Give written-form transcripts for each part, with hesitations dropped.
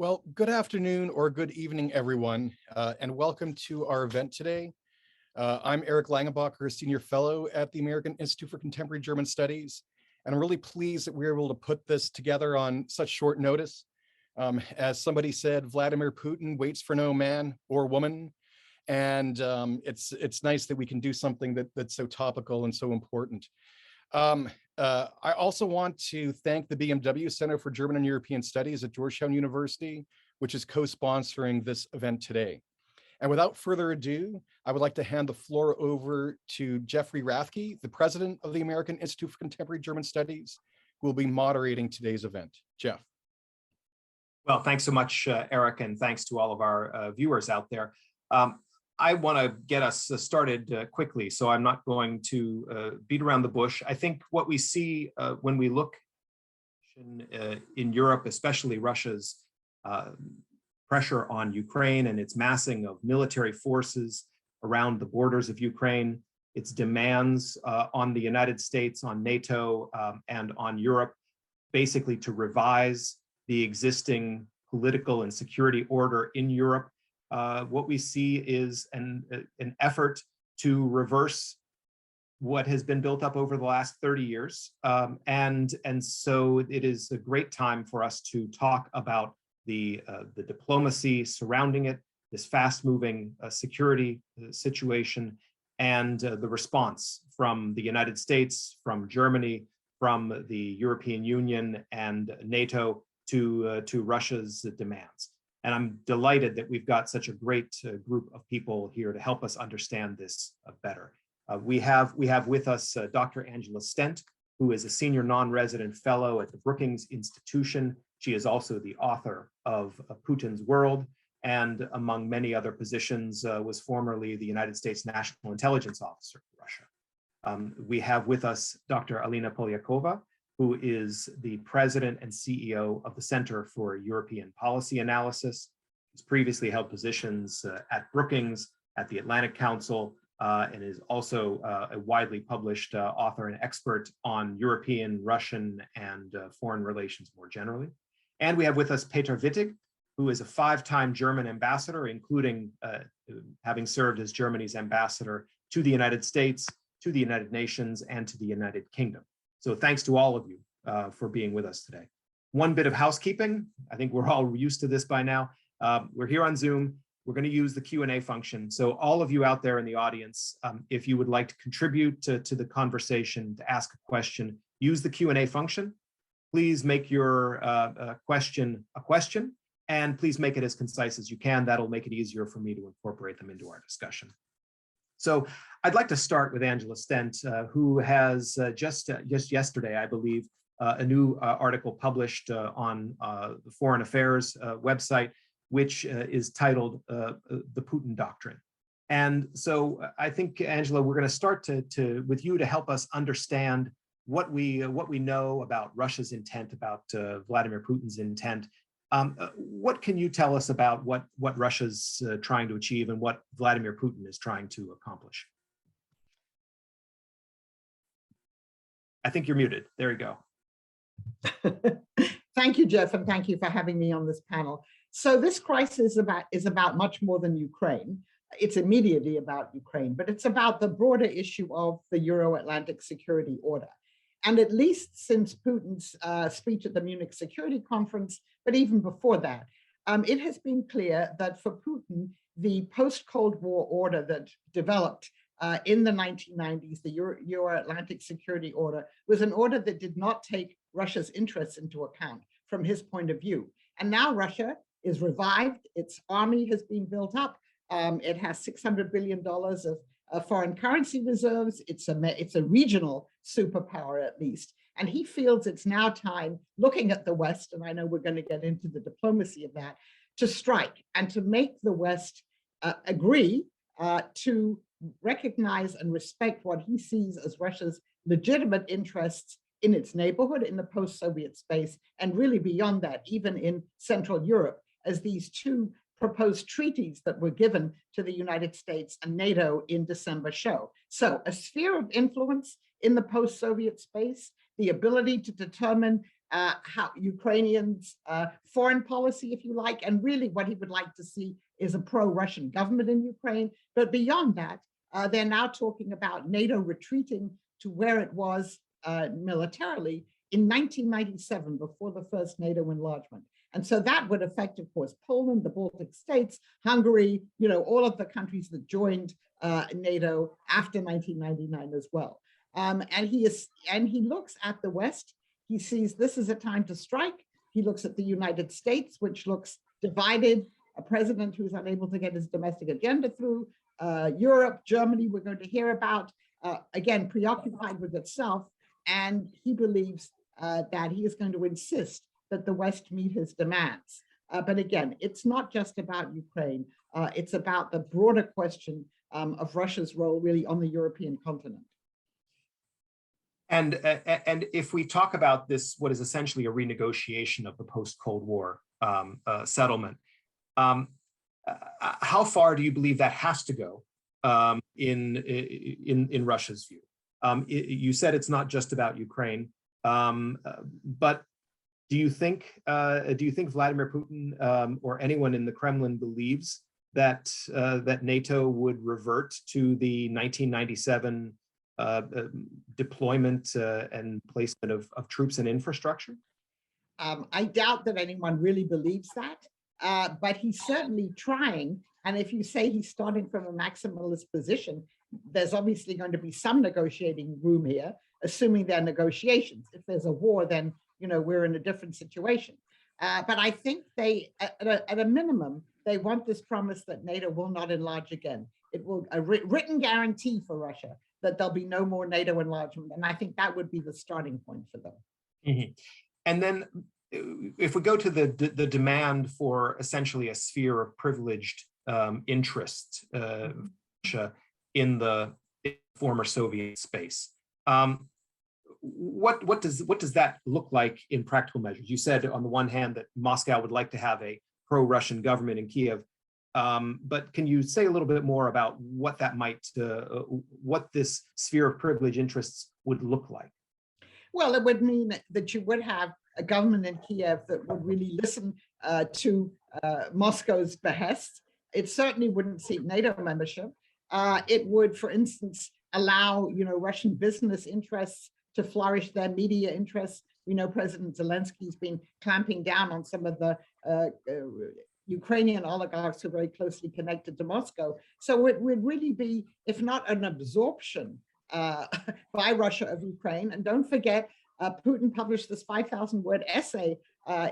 Well, good afternoon or good evening, everyone, and welcome to our event today. I'm Eric Langenbacher, Senior Fellow at the American Institute for Contemporary German Studies, and I'm really pleased that we were able to put this together on such short notice. As somebody said, Vladimir Putin waits for no man or woman, and it's nice that we can do something that's so topical and so important. I also want to thank the BMW Center for German and European Studies at Georgetown University, which is co-sponsoring this event today. And without further ado, I would like to hand the floor over to Jeffrey Rathke, the president of the American Institute for Contemporary German Studies, who will be moderating today's event. Jeff. Well, thanks so much, Eric, and thanks to all of our viewers out there. I want to get us started quickly, so I'm not going to beat around the bush. I think what we see when we look in Europe, especially Russia's pressure on Ukraine and its massing of military forces around the borders of Ukraine, its demands on the United States, on NATO, and on Europe, basically to revise the existing political and security order in Europe. What we see is an effort to reverse what has been built up over the last 30 years. And so it is a great time for us to talk about the diplomacy surrounding it, this fast-moving security situation, and the response from the United States, from Germany, from the European Union and NATO to Russia's demands. And I'm delighted that we've got such a great group of people here to help us understand this better. We have with us Dr. Angela Stent, who is a senior non-resident fellow at the Brookings Institution. She is also the author of Putin's World, and among many other positions, was formerly the United States National Intelligence Officer for Russia. We have with us Dr. Alina Polyakova, who is the president and CEO of the Center for European Policy Analysis. He's previously held positions at Brookings, at the Atlantic Council, and is also a widely published author and expert on European, Russian, and foreign relations more generally. And we have with us Peter Wittig, who is a 5-time German ambassador, including having served as Germany's ambassador to the United States, to the United Nations, and to the United Kingdom. So thanks to all of you for being with us today. One bit of housekeeping. I think we're all used to this by now. We're here on Zoom. We're going to use the Q&A function. So all of you out there in the audience, if you would like to contribute to the conversation, to ask a question, use the Q&A function. Please make your question a question, and please make it as concise as you can. That'll make it easier for me to incorporate them into our discussion. So I'd like to start with Angela Stent, who has just yesterday, I believe, a new article published on the Foreign Affairs website, which is titled The Putin Doctrine. And so I think, Angela, we're going to start with you to help us understand what we know about Russia's intent, about Vladimir Putin's intent. What can you tell us about what Russia's trying to achieve and what Vladimir Putin is trying to accomplish? I think you're muted. There you go. Thank you, Jeff, and thank you for having me on this panel. So this crisis is about much more than Ukraine. It's immediately about Ukraine, but it's about the broader issue of the Euro-Atlantic Security Order. And at least since Putin's speech at the Munich Security Conference, but even before that, it has been clear that for Putin, the post-Cold War order that developed in the 1990s, the Euro-Atlantic Security Order, was an order that did not take Russia's interests into account from his point of view. And now Russia is revived, its army has been built up, it has $600 billion of foreign currency reserves, it's a regional superpower at least. And he feels it's now time, looking at the West, and I know we're going to get into the diplomacy of that, to strike and to make the West agree to recognize and respect what he sees as Russia's legitimate interests in its neighborhood, in the post-Soviet space, and really beyond that, even in Central Europe, as these two proposed treaties that were given to the United States and NATO in December show. So a sphere of influence in the post-Soviet space, the ability to determine how Ukrainians' foreign policy, if you like, and really what he would like to see is a pro-Russian government in Ukraine. But beyond that, they're now talking about NATO retreating to where it was militarily in 1997, before the first NATO enlargement. And so that would affect, of course, Poland, the Baltic states, Hungary, all of the countries that joined NATO after 1999 as well. And he looks at the West. He sees this is a time to strike. He looks at the United States, which looks divided, a president who's unable to get his domestic agenda through, Europe, Germany, we're going to hear about, again, preoccupied with itself. And he believes that he is going to insist that the West meet his demands. But again, it's not just about Ukraine. It's about the broader question of Russia's role really on the European continent. And if we talk about this, what is essentially a renegotiation of the post-Cold War settlement, how far do you believe that has to go in Russia's view? You said it's not just about Ukraine, but do you think Vladimir Putin or anyone in the Kremlin believes that that NATO would revert to the 1997 deployment and placement of troops and infrastructure? I doubt that anyone really believes that, but he's certainly trying. And if you say he's starting from a maximalist position, there's obviously going to be some negotiating room here, assuming there are negotiations. If there's a war, then we're in a different situation. But I think they, at a minimum, they want this promise that NATO will not enlarge again. It will a written guarantee for Russia that there'll be no more NATO enlargement, and I think that would be the starting point for them. Mm-hmm. And then, if we go to the demand for essentially a sphere of privileged interest in the former Soviet space. What does that look like in practical measures? You said on the one hand that Moscow would like to have a pro-Russian government in Kiev, but can you say a little bit more about what that might, what this sphere of privileged interests would look like? Well, it would mean that you would have a government in Kiev that would really listen to Moscow's behest. It certainly wouldn't seek NATO membership. It would, for instance, allow Russian business interests to flourish, their media interests. We know President Zelensky's been clamping down on some of the Ukrainian oligarchs who are very closely connected to Moscow. So it would really be, if not an absorption by Russia of Ukraine. And don't forget, Putin published this 5,000-word essay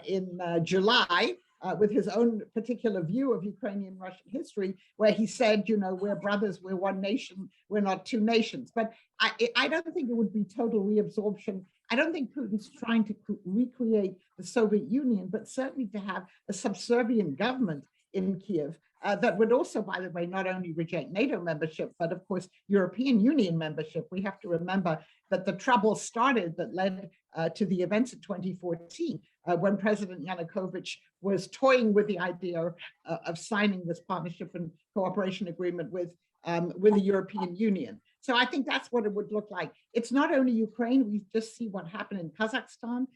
in July with his own particular view of Ukrainian-Russian history, where he said, we're brothers, we're one nation, we're not two nations. But I don't think it would be total reabsorption. I don't think Putin's trying to recreate the Soviet Union, but certainly to have a subservient government in Kiev that would also, by the way, not only reject NATO membership, but of course, European Union membership. We have to remember that the trouble started that led to the events of 2014, when President Yanukovych was toying with the idea of signing this partnership and cooperation agreement with the European Union. So I think that's what it would look like. It's not only Ukraine. We just see what happened in Kazakhstan,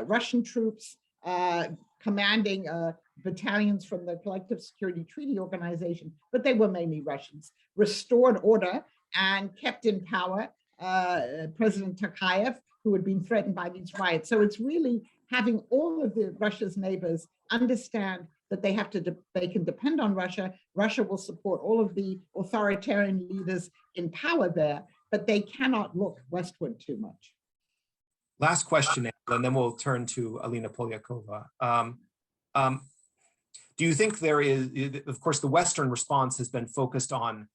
Russian troops commanding battalions from the Collective Security Treaty Organization, but they were mainly Russians, restored order and kept in power President Tokayev, who had been threatened by these riots. So it's really having all of Russia's neighbors understand that they can depend on Russia. Russia will support all of the authoritarian leaders in power there, but they cannot look westward too much. Last question, and then we'll turn to Alina Polyakova. Do you think there is, of course, the Western response has been focused on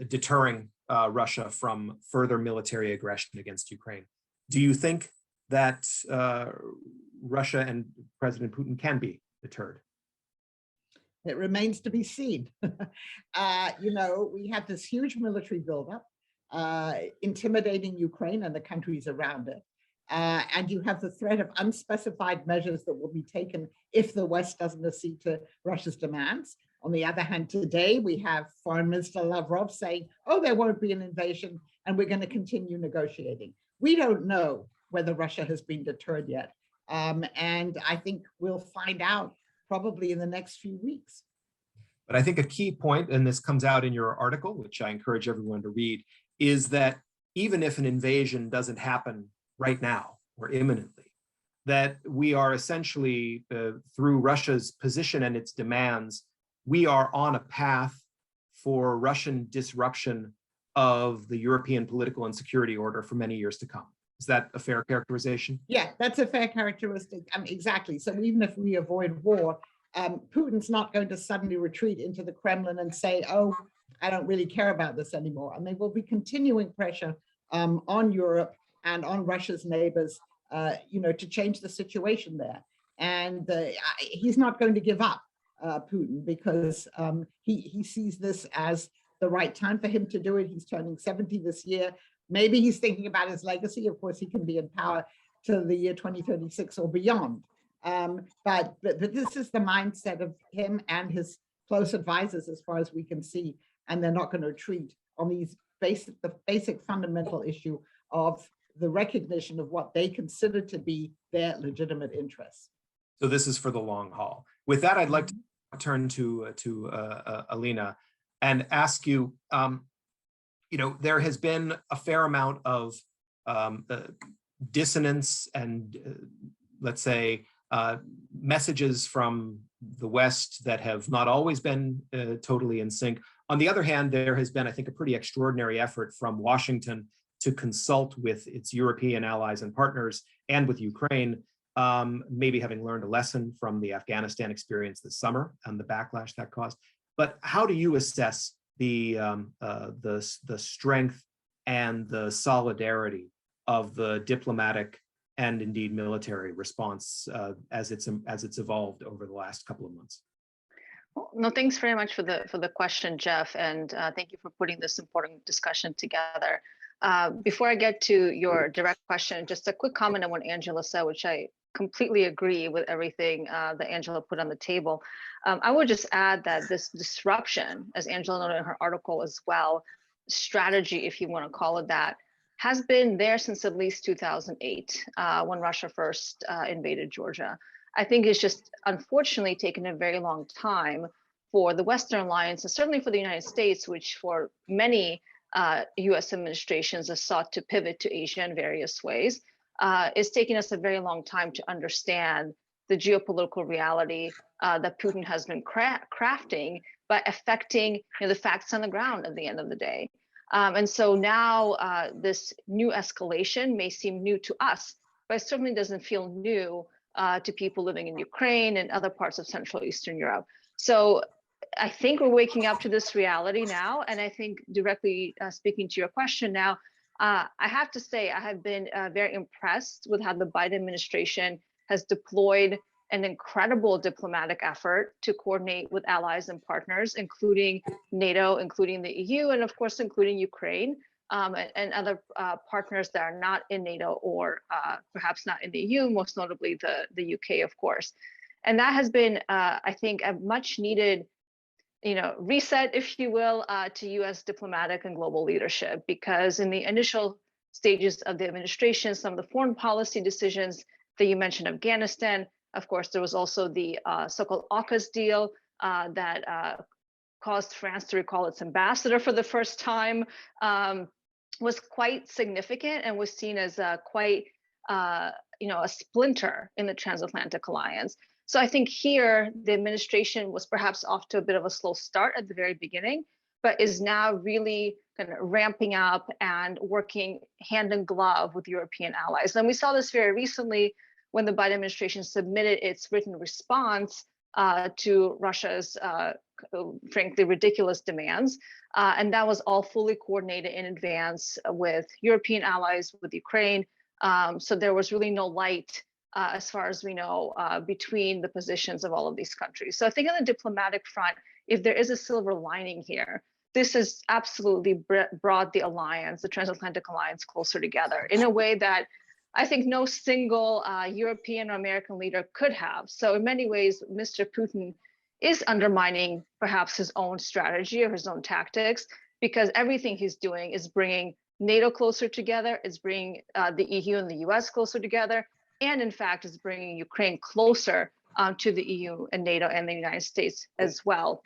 deterring Russia from further military aggression against Ukraine. Do you think that Russia and President Putin can be deterred? It remains to be seen. We have this huge military buildup, intimidating Ukraine and the countries around it. And you have the threat of unspecified measures that will be taken if the West doesn't accede to Russia's demands. On the other hand, today we have Foreign Minister Lavrov saying, oh, there won't be an invasion and we're going to continue negotiating. We don't know whether Russia has been deterred yet. And I think we'll find out probably in the next few weeks. But I think a key point, and this comes out in your article, which I encourage everyone to read, is that even if an invasion doesn't happen right now or imminently, that we are essentially, through Russia's position and its demands, we are on a path for Russian disruption of the European political and security order for many years to come. Is that a fair characterization? Yeah, that's a fair characteristic. Exactly. So even if we avoid war, Putin's not going to suddenly retreat into the Kremlin and say, oh, I don't really care about this anymore. And there will be continuing pressure on Europe and on Russia's neighbors, to change the situation there. And he's not going to give up, Putin, because he sees this as the right time for him to do it. He's turning 70 this year. Maybe he's thinking about his legacy. Of course, he can be in power till the year 2036 or beyond. But this is the mindset of him and his close advisors, as far as we can see, and they're not going to retreat on the basic fundamental issue of the recognition of what they consider to be their legitimate interests. So this is for the long haul. With that, I'd like to turn to Alina and ask you, there has been a fair amount of dissonance and, let's say, messages from the West that have not always been totally in sync. On the other hand, there has been, I think, a pretty extraordinary effort from Washington to consult with its European allies and partners and with Ukraine, maybe having learned a lesson from the Afghanistan experience this summer and the backlash that caused. But how do you assess the strength and the solidarity of the diplomatic and indeed military response as it's evolved over the last couple of months? Well, no, thanks very much for the question, Jeff, and thank you for putting this important discussion together. Before I get to your direct question, just a quick comment on what Angela said, which I completely agree with everything that Angela put on the table. I would just add that this disruption, as Angela noted in her article as well, strategy, if you want to call it that, has been there since at least 2008, when Russia first invaded Georgia. I think it's just unfortunately taken a very long time for the Western alliance, and certainly for the United States, which for many US administrations has sought to pivot to Asia in various ways. It's taken us a very long time to understand the geopolitical reality that Putin has been crafting by affecting the facts on the ground at the end of the day. And so now this new escalation may seem new to us, but it certainly doesn't feel new to people living in Ukraine and other parts of Central Eastern Europe. So I think we're waking up to this reality now. And I think directly speaking to your question now, I have to say I have been very impressed with how the Biden administration has deployed an incredible diplomatic effort to coordinate with allies and partners, including NATO, including the EU, and of course, including Ukraine and other partners that are not in NATO or perhaps not in the EU, most notably the UK, of course. And that has been, I think, a much needed reset, if you will, to US diplomatic and global leadership, because in the initial stages of the administration, some of the foreign policy decisions that you mentioned, Afghanistan, of course, there was also the so-called AUKUS deal that caused France to recall its ambassador for the first time, was quite significant and was seen as quite, a splinter in the transatlantic alliance. So I think here the administration was perhaps off to a bit of a slow start at the very beginning, but is now really kind of ramping up and working hand in glove with European allies. And we saw this very recently when the Biden administration submitted its written response to Russia's, frankly, ridiculous demands. And that was all fully coordinated in advance with European allies, with Ukraine. So there was really no light, as far as we know, between the positions of all of these countries. So I think on the diplomatic front, if there is a silver lining here, this has absolutely brought the alliance, the transatlantic alliance, closer together in a way that I think no single European or American leader could have. So in many ways, Mr. Putin is undermining perhaps his own strategy or his own tactics, because everything he's doing is bringing NATO closer together, is bringing the EU and the US closer together, and in fact is bringing Ukraine closer to the EU and NATO and the United States as well.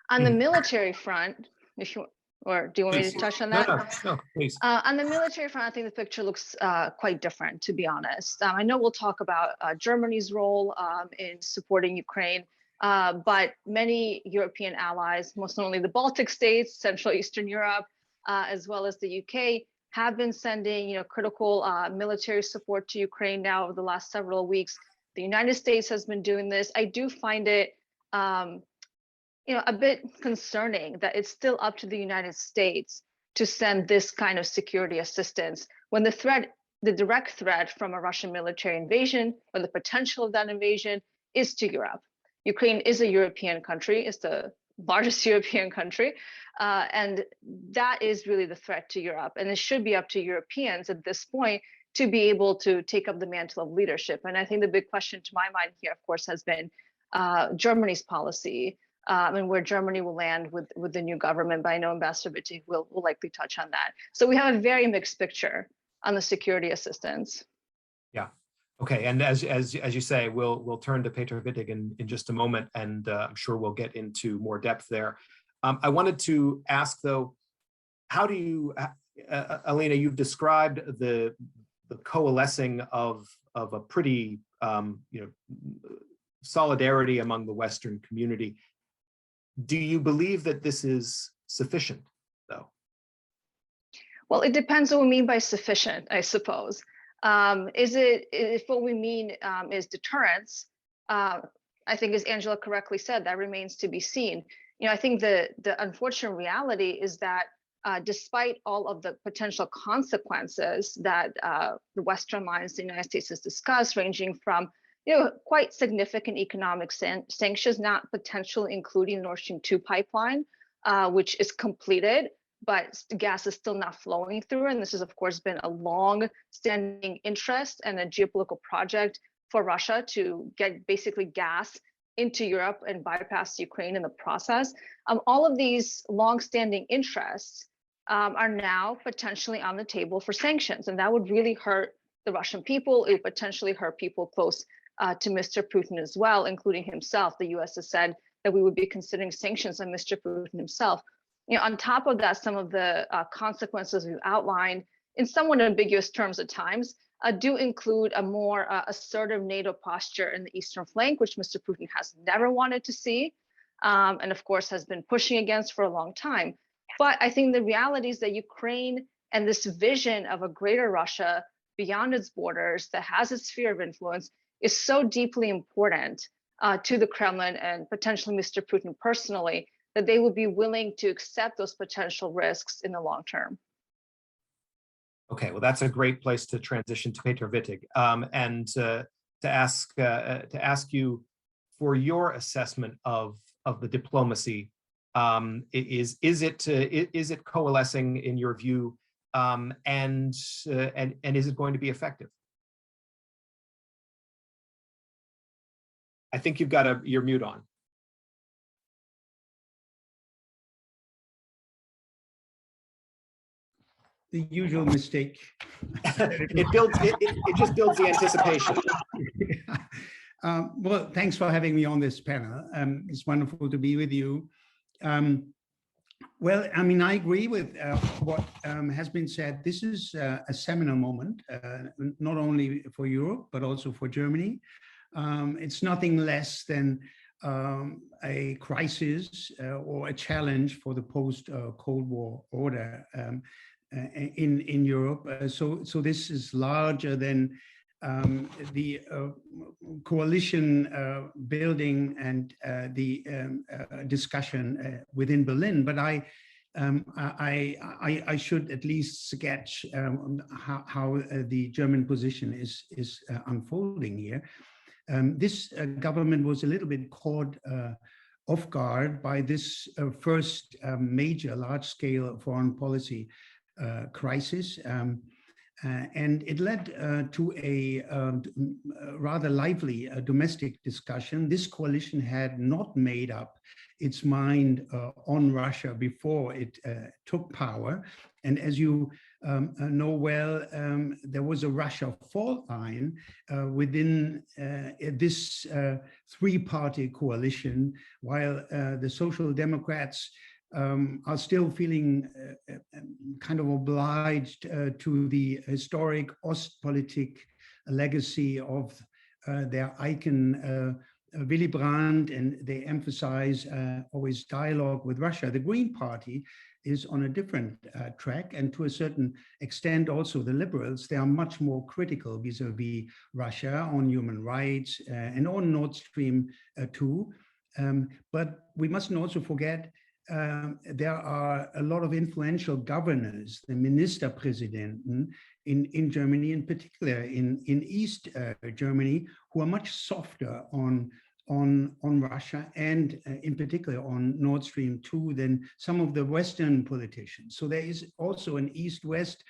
On the military front, if you, or do you want me to touch on that? No, please. On the military front, I think the picture looks quite different, to be honest. I know we'll talk about Germany's role in supporting Ukraine, but many European allies, most notably the Baltic states, Central Eastern Europe, as well as the UK, have been sending critical military support to Ukraine now over the last several weeks. The United States has been doing this. I do find it a bit concerning that it's still up to the United States to send this kind of security assistance when the direct threat from a Russian military invasion or the potential of that invasion is to Europe. Ukraine is a European country, it's the largest European country, and that is really the threat to Europe. And it should be up to Europeans at this point to be able to take up the mantle of leadership. And I think the big question to my mind here, of course, has been Germany's policy and where Germany will land with the new government. But I know Ambassador Wittig will likely touch on that. So we have a very mixed picture on the security assistance. Yeah. Okay. And as you say, we'll turn to Peter Wittig in just a moment, and I'm sure we'll get into more depth there. I wanted to ask, though, how do you, Alina, you've described the coalescing of a pretty solidarity among the Western community. Do you believe that this is sufficient, though? Well, it depends what we mean by sufficient, I suppose. If what we mean is deterrence, I think, as Angela correctly said, that remains to be seen. I think the unfortunate reality is that despite all of the potential consequences that the Western alliance, the United States, has discussed, ranging from quite significant economic sanctions, not potentially including Nord Stream 2 pipeline, which is completed, but the gas is still not flowing through. And this has, of course, been a long-standing interest and a geopolitical project for Russia to get basically gas into Europe and bypass Ukraine in the process. All of these long-standing interests are now potentially on the table for sanctions, and that would really hurt the Russian people. It would potentially hurt people close to Mr. Putin as well, including himself. The US has said that we would be considering sanctions on Mr. Putin himself. On top of that, some of the consequences we've outlined in somewhat ambiguous terms at times do include a more assertive NATO posture in the eastern flank, which Mr. Putin has never wanted to see, and of course has been pushing against for a long time. But I think the reality is that Ukraine and this vision of a greater Russia beyond its borders that has its sphere of influence is so deeply important to the Kremlin and potentially Mr. Putin personally, that they would be willing to accept those potential risks in the long term. Okay, well, that's a great place to transition to Peter Wittig, and to ask you for your assessment of the diplomacy. Is it coalescing in your view, and is it going to be effective? I think you've got your mute on. The usual mistake. it just builds the anticipation. Well, thanks for having me on this panel. It's wonderful to be with you. Well, I mean, I agree with what has been said. This is a seminal moment, not only for Europe, but also for Germany. It's nothing less than a crisis or a challenge for the post-Cold War order in Europe. So this is larger than the coalition building and the discussion within Berlin. But I should at least sketch how the German position is unfolding here. This government was a little bit caught off guard by this first major large-scale foreign policy crisis, and it led to a rather lively domestic discussion. This coalition had not made up its mind on Russia before it took power, and as you know well, there was a Russia fault line within this three-party coalition, while the Social Democrats are still feeling kind of obliged to the historic Ostpolitik legacy of their icon Willy Brandt, and they emphasize always dialogue with Russia. The Green Party is on a different track, and to a certain extent also the liberals, they are much more critical vis-a-vis Russia on human rights and on Nord Stream 2. But we mustn't also forget there are a lot of influential governors, the Ministerpräsidenten in Germany, in particular in East Germany, who are much softer on Russia and in particular on Nord Stream 2 than some of the Western politicians. So there is also an East-West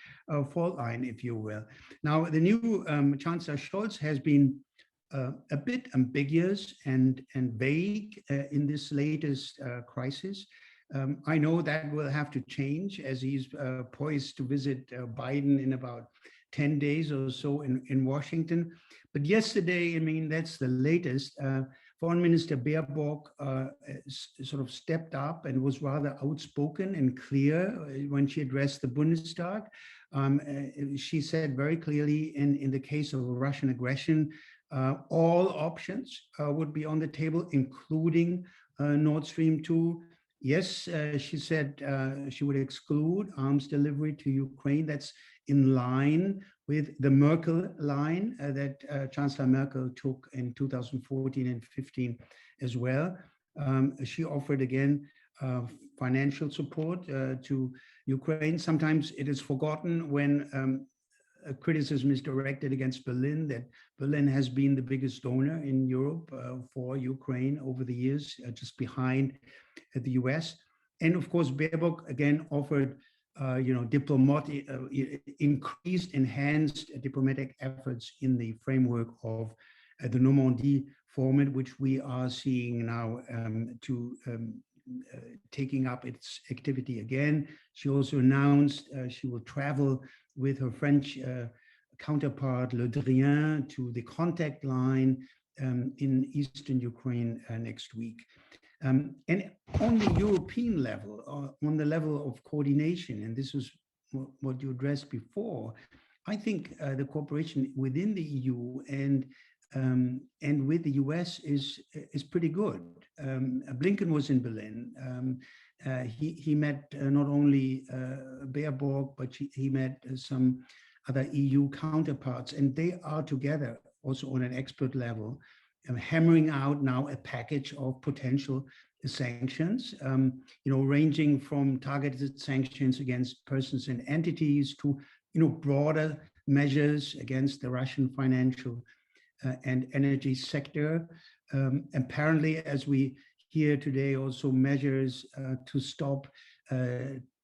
fault line, if you will. Now, the new Chancellor Scholz has been a bit ambiguous and vague in this latest crisis. I know that will have to change as he's poised to visit Biden in about 10 days or so in Washington. But yesterday, I mean, that's the latest. Foreign Minister Baerbock sort of stepped up and was rather outspoken and clear when she addressed the Bundestag. She said very clearly in the case of Russian aggression, all options would be on the table, including Nord Stream 2. Yes, she said she would exclude arms delivery to Ukraine. That's in line with the Merkel line that Chancellor Merkel took in 2014 and 15 as well. She offered again financial support to Ukraine. Sometimes it is forgotten when a criticism is directed against Berlin, that Berlin has been the biggest donor in Europe for Ukraine over the years, just behind the US. And of course, Baerbock again offered diplomatic, increased, enhanced diplomatic efforts in the framework of the Normandy format, which we are seeing now taking up its activity again. She also announced she will travel with her French counterpart, Le Drian, to the contact line in eastern Ukraine next week. And on the European level, on the level of coordination, and this is what you addressed before, I think the cooperation within the EU and with the US is pretty good. Blinken was in Berlin. He met not only Baerbock, but he met some other EU counterparts, and they are together also on an expert level, hammering out now a package of potential sanctions, ranging from targeted sanctions against persons and entities to, broader measures against the Russian financial and energy sector. Apparently, as we hear today, also measures to stop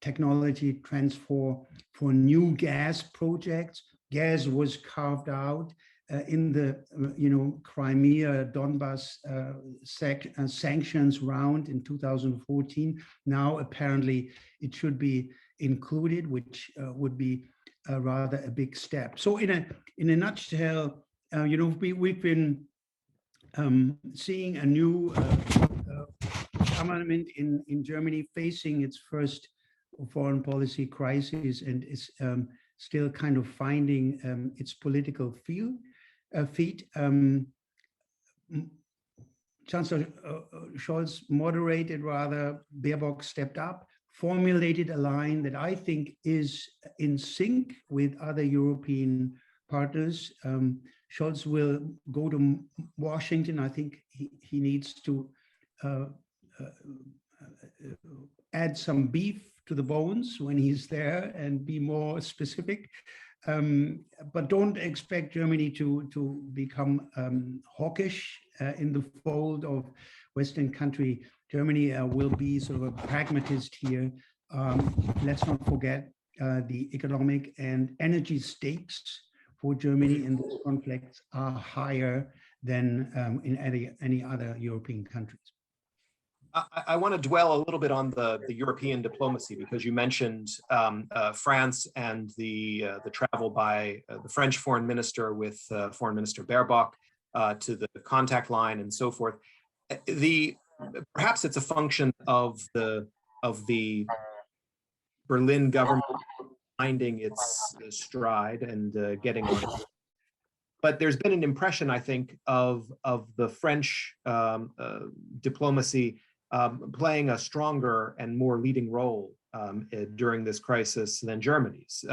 technology transfer for new gas projects. Gas was carved out in the Crimea, Donbass sanctions round in 2014. Now apparently it should be included, which would be rather a big step. So in a nutshell, we've been seeing a new government in Germany facing its first foreign policy crisis, and is still kind of finding its political feet. Chancellor Scholz moderated rather, Baerbock stepped up, formulated a line that I think is in sync with other European partners. Scholz will go to Washington. I think he needs to add some beef to the bones when he's there and be more specific. But don't expect Germany to become hawkish in the fold of Western country. Germany will be sort of a pragmatist here. Let's not forget the economic and energy stakes for Germany in this conflict are higher than in any other European countries. I want to dwell a little bit on the European diplomacy, because you mentioned France and the travel by the French foreign minister with Foreign Minister Baerbock to the contact line and so forth. Perhaps it's a function of the Berlin government finding its stride and getting on it. But there's been an impression, I think, of the French diplomacy playing a stronger and more leading role during this crisis than Germany's.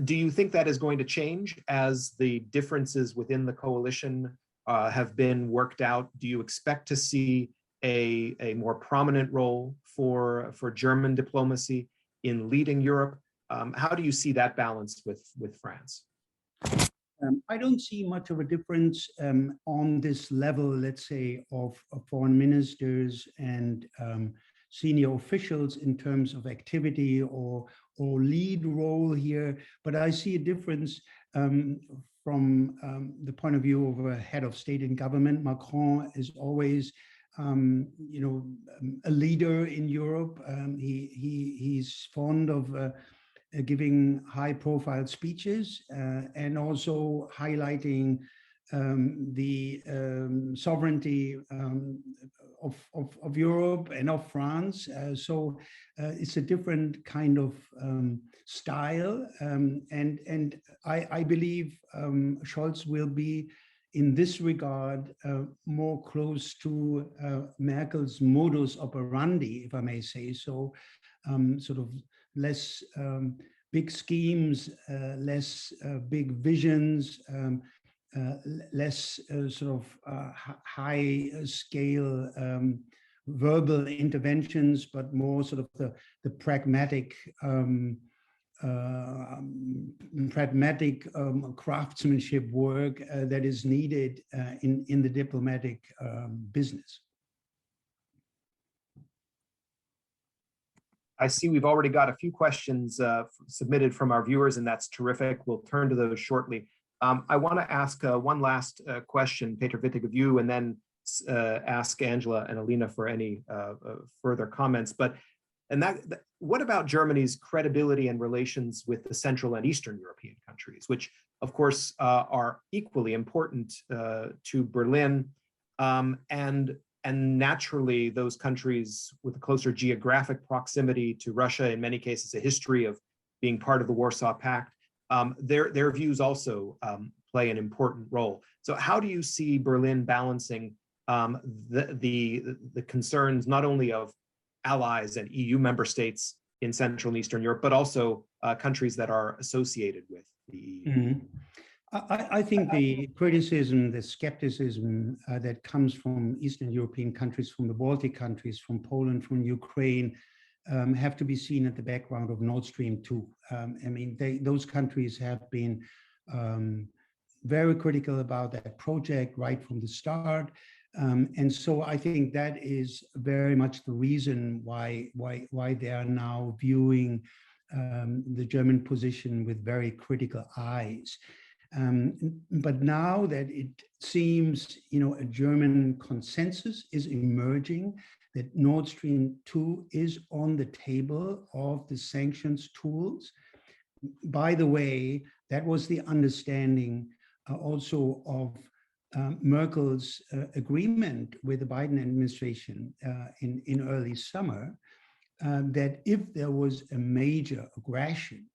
Do you think that is going to change as the differences within the coalition have been worked out? Do you expect to see a more prominent role for German diplomacy in leading Europe? How do you see that balanced with France? I don't see much of a difference on this level, let's say, of foreign ministers and senior officials in terms of activity or lead role here. But I see a difference from the point of view of a head of state and government. Macron is always, a leader in Europe. He's fond of giving high-profile speeches and also highlighting the sovereignty of Europe and of France. So it's a different kind of style, and I believe Scholz will be, in this regard, more close to Merkel's modus operandi, if I may say so, sort of less big schemes, less big visions, less sort of high-scale verbal interventions, but more sort of the pragmatic craftsmanship work that is needed in the diplomatic business. I see we've already got a few questions submitted from our viewers, and that's terrific. We'll turn to those shortly. I want to ask one last question, Peter Wittig, of you, and then ask Angela and Alina for any further comments. What about Germany's credibility and relations with the Central and Eastern European countries, which, of course, are equally important to Berlin, and naturally, those countries with a closer geographic proximity to Russia, in many cases, a history of being part of the Warsaw Pact, their views also play an important role. So how do you see Berlin balancing the concerns not only of allies and EU member states in Central and Eastern Europe, but also countries that are associated with the EU? Mm-hmm. I think the criticism, the skepticism that comes from Eastern European countries, from the Baltic countries, from Poland, from Ukraine, have to be seen at the background of Nord Stream 2. I mean, those countries have been very critical about that project right from the start. And so I think that is very much the reason why they are now viewing the German position with very critical eyes. But now that it seems, a German consensus is emerging, that Nord Stream 2 is on the table of the sanctions tools. By the way, that was the understanding also of Merkel's agreement with the Biden administration in early summer, that if there was a major aggression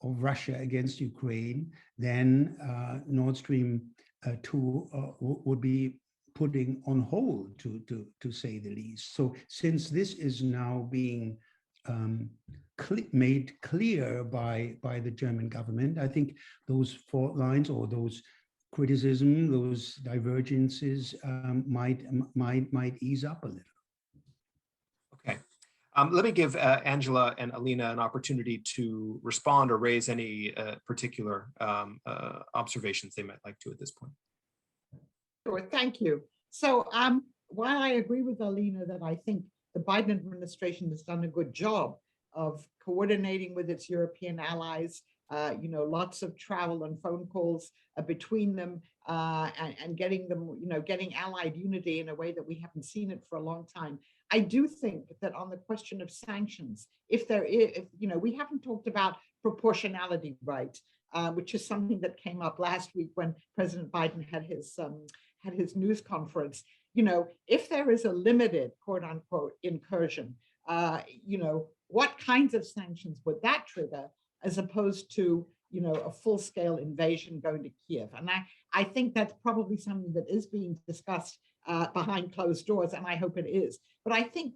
of Russia against Ukraine, then Nord Stream 2 would be putting on hold, to say the least. So since this is now being made clear by the German government, I think those fault lines or those criticism, those divergences might ease up a little. Okay. Let me give Angela and Alina an opportunity to respond or raise any particular observations they might like to at this point. Sure, thank you. So while I agree with Alina that I think the Biden administration has done a good job of coordinating with its European allies lots of travel and phone calls between them and getting them, getting allied unity in a way that we haven't seen it for a long time. I do think that on the question of sanctions, if we haven't talked about proportionality, right, which is something that came up last week when President Biden had his news conference. If there is a limited quote unquote incursion, what kinds of sanctions would that trigger, as opposed to a full-scale invasion going to Kiev? And I think that's probably something that is being discussed behind closed doors, and I hope it is. But I think,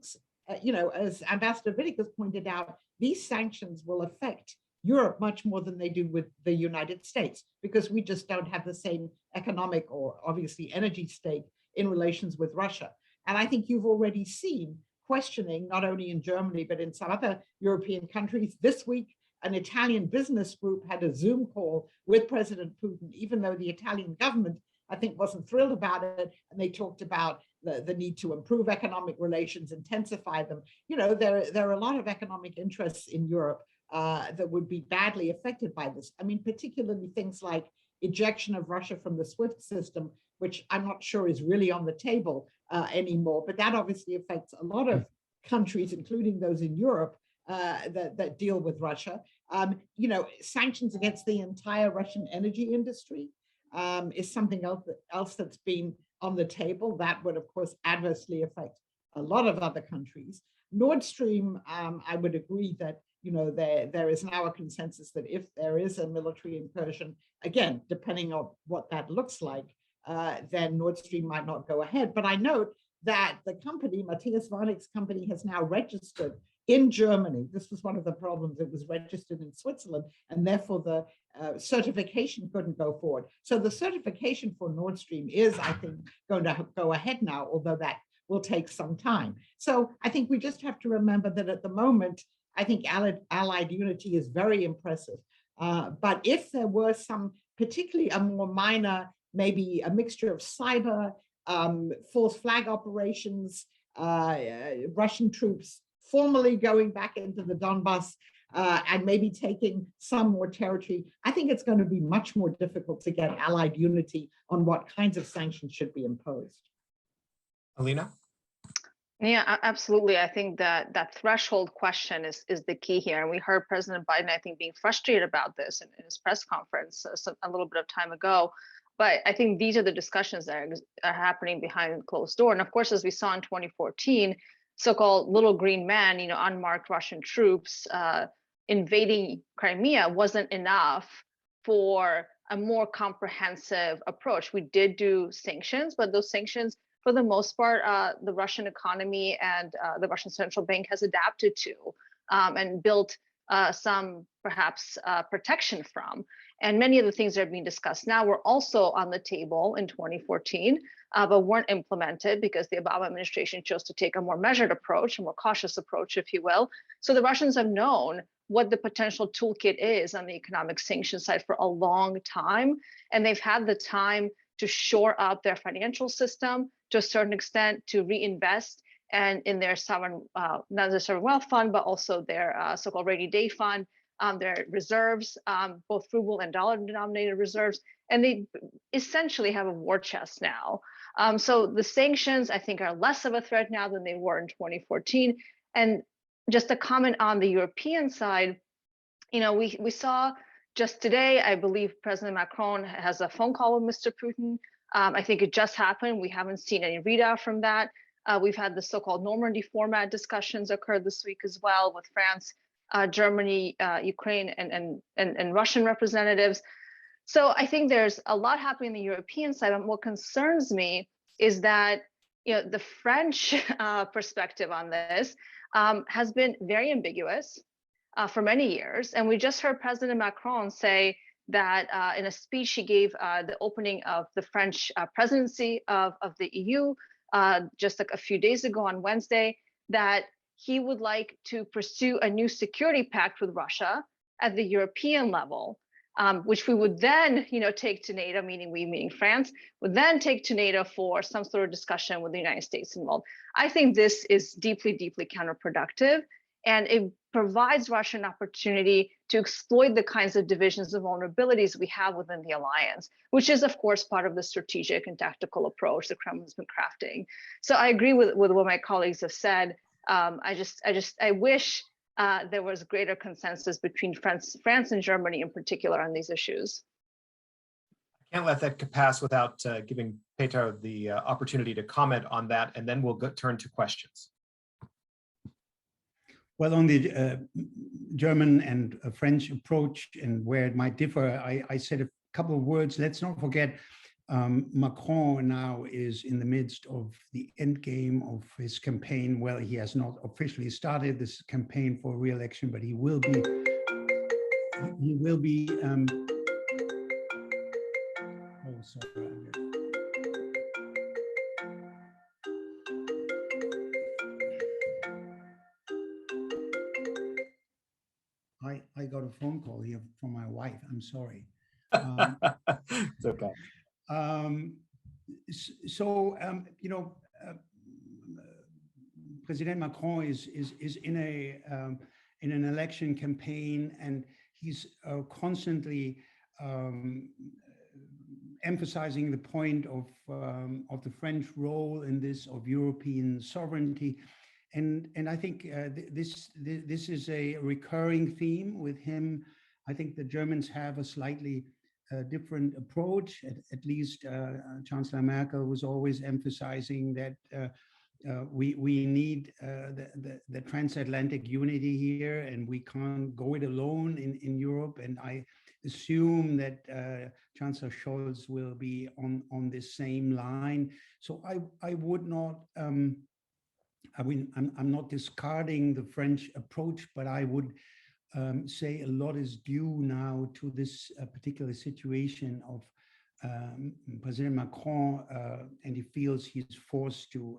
as Ambassador Wittig has pointed out, these sanctions will affect Europe much more than they do with the United States, because we just don't have the same economic or obviously energy stake in relations with Russia. And I think you've already seen questioning, not only in Germany, but in some other European countries. This week, an Italian business group had a Zoom call with President Putin, even though the Italian government, I think, wasn't thrilled about it. And they talked about the need to improve economic relations, intensify them. There are a lot of economic interests in Europe that would be badly affected by this. I mean, particularly things like ejection of Russia from the SWIFT system, which I'm not sure is really on the table anymore, but that obviously affects a lot of countries, including those in Europe that deal with Russia. Sanctions against the entire Russian energy industry is something else that's been on the table. That would, of course, adversely affect a lot of other countries. Nord Stream, I would agree that there is now a consensus that if there is a military incursion, again, depending on what that looks like, then Nord Stream might not go ahead. But I note that the company, Matthias Warnick's company, has now registered in Germany. This was one of the problems. It was registered in Switzerland, and therefore the certification couldn't go forward. So the certification for Nord Stream is, I think, going to go ahead now, although that will take some time. So I think we just have to remember that at the moment, I think allied unity is very impressive. But if there were some, particularly a more minor, maybe a mixture of cyber, false flag operations, Russian troops formally going back into the Donbass and maybe taking some more territory, I think it's going to be much more difficult to get allied unity on what kinds of sanctions should be imposed. Alina? Yeah, absolutely. I think that threshold question is the key here. And we heard President Biden, I think, being frustrated about this in his press conference a little bit of time ago. But I think these are the discussions that are happening behind closed door. And of course, as we saw in 2014, so-called little green man, unmarked Russian troops invading Crimea wasn't enough for a more comprehensive approach. We did do sanctions, but those sanctions, for the most part, the Russian economy and the Russian central bank has adapted to and built some perhaps protection from. And many of the things that are being discussed now were also on the table in 2014, but weren't implemented because the Obama administration chose to take a more measured approach, a more cautious approach, if you will. So the Russians have known what the potential toolkit is on the economic sanctions side for a long time. And they've had the time to shore up their financial system to a certain extent, to reinvest and in their sovereign, not their sovereign wealth fund, but also their so-called rainy day fund, their reserves, both ruble and dollar denominated reserves. And they essentially have a war chest now. So the sanctions, I think, are less of a threat now than they were in 2014. And just a comment on the European side, we saw just today, I believe President Macron has a phone call with Mr. Putin. I think it just happened. We haven't seen any readout from that. We've had the so-called Normandy format discussions occurred this week as well with France, Germany, Ukraine, and Russian representatives. So I think there's a lot happening on the European side. And what concerns me is that the French perspective on this has been very ambiguous for many years. And we just heard President Macron say that in a speech he gave the opening of the French presidency of the EU just like a few days ago on Wednesday, that he would like to pursue a new security pact with Russia at the European level, which we would then take to NATO, meaning France, would then take to NATO for some sort of discussion with the United States involved. I think this is deeply, deeply counterproductive. And it provides Russia an opportunity to exploit the kinds of divisions and vulnerabilities we have within the alliance, which is, of course, part of the strategic and tactical approach the Kremlin's been crafting. So I agree with what my colleagues have said. I wish there was greater consensus between France and Germany in particular on these issues. I can't let that pass without giving Peter the opportunity to comment on that, and then we'll turn to questions. Well, on the German and French approach and where it might differ, I said a couple of words. Let's not forget, Macron now is in the midst of the end game of his campaign. Well, he has not officially started this campaign for re-election, but he will be. Oh, sorry. I got a phone call here from my wife. I'm sorry. It's okay. You know, President Macron is in an election campaign, and he's constantly emphasizing the point of the French role in this, of European sovereignty. And I think this is a recurring theme with him. I think the Germans have a slightly different approach. At least Chancellor Merkel was always emphasizing that we need the transatlantic unity here, and we can't go it alone in Europe. And I assume that Chancellor Scholz will be on this same line. So I would not. I mean, I'm not discarding the French approach, but I would say a lot is due now to this particular situation of President Macron, and he feels he's forced to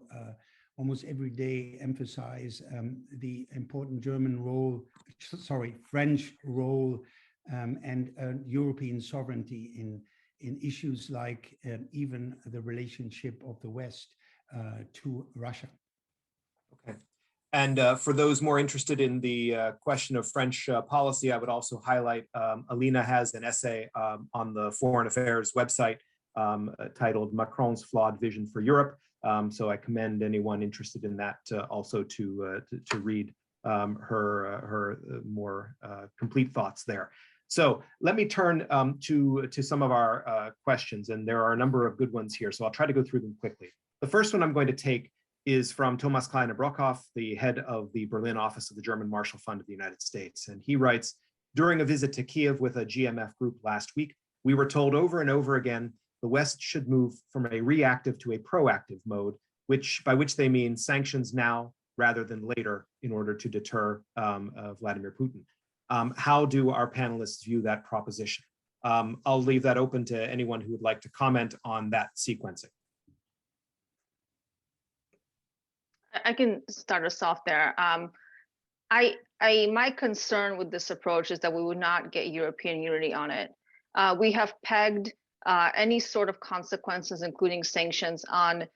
almost every day emphasize the important French role and European sovereignty in issues like even the relationship of the West to Russia. Okay. And for those more interested in the question of French policy, I would also highlight Alina has an essay on the Foreign Affairs website titled Macron's Flawed Vision for Europe. So I commend anyone interested in that also to read her more complete thoughts there. So let me turn to some of our questions, and there are a number of good ones here. So I'll try to go through them quickly. The first one I'm going to take is from Thomas Kleine-Brockhoff, the head of the Berlin office of the German Marshall Fund of the United States. And he writes, during a visit to Kiev with a GMF group last week, we were told over and over again, the West should move from a reactive to a proactive mode, by which they mean sanctions now rather than later in order to deter Vladimir Putin. How do our panelists view that proposition? I'll leave that open to anyone who would like to comment on that sequencing. I can start us off there. My concern with this approach is that we would not get European unity on it. We have pegged any sort of consequences, including sanctions, on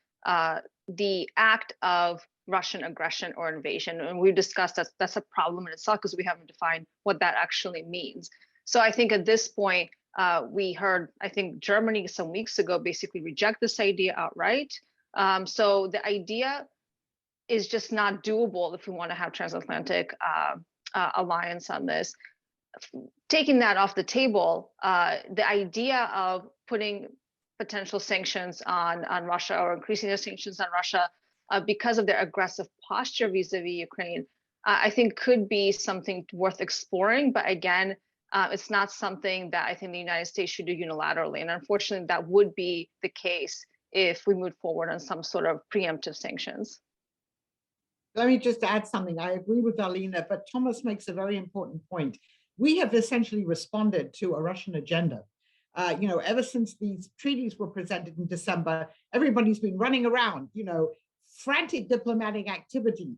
the act of Russian aggression or invasion. And we've discussed that's a problem in itself because we haven't defined what that actually means. So I think at this point, we heard, I think Germany some weeks ago basically reject this idea outright. So the idea is just not doable if we want to have transatlantic alliance on this. Taking that off the table, the idea of putting potential sanctions on Russia or increasing the sanctions on Russia because of their aggressive posture vis-a-vis Ukraine, I think could be something worth exploring. But again, it's not something that I think the United States should do unilaterally. And unfortunately, that would be the case if we move forward on some sort of preemptive sanctions. Let me just add something. I agree with Alina, but Thomas makes a very important point. We have essentially responded to a Russian agenda. Ever since these treaties were presented in December, everybody's been running around, frantic diplomatic activity.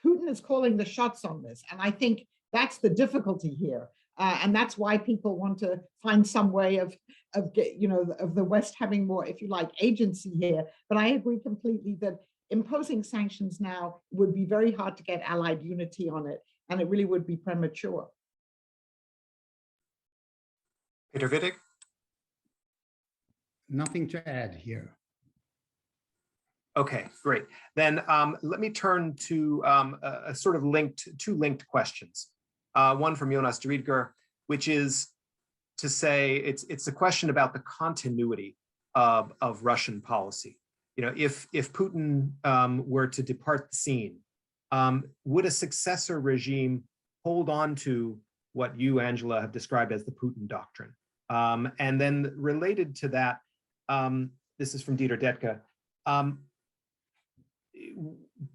Putin is calling the shots on this. And I think that's the difficulty here. And that's why people want to find some way of the West having more, if you like, agency here. But I agree completely that imposing sanctions now would be very hard to get allied unity on it, and it really would be premature. Peter Wittig? Nothing to add here. Okay, great. Then let me turn to a sort of two linked questions. One from Jonas Driedger, which is to say it's a question about the continuity of Russian policy. You know, if Putin were to depart the scene, would a successor regime hold on to what you, Angela, have described as the Putin doctrine? And then related to that, this is from Dieter Detke.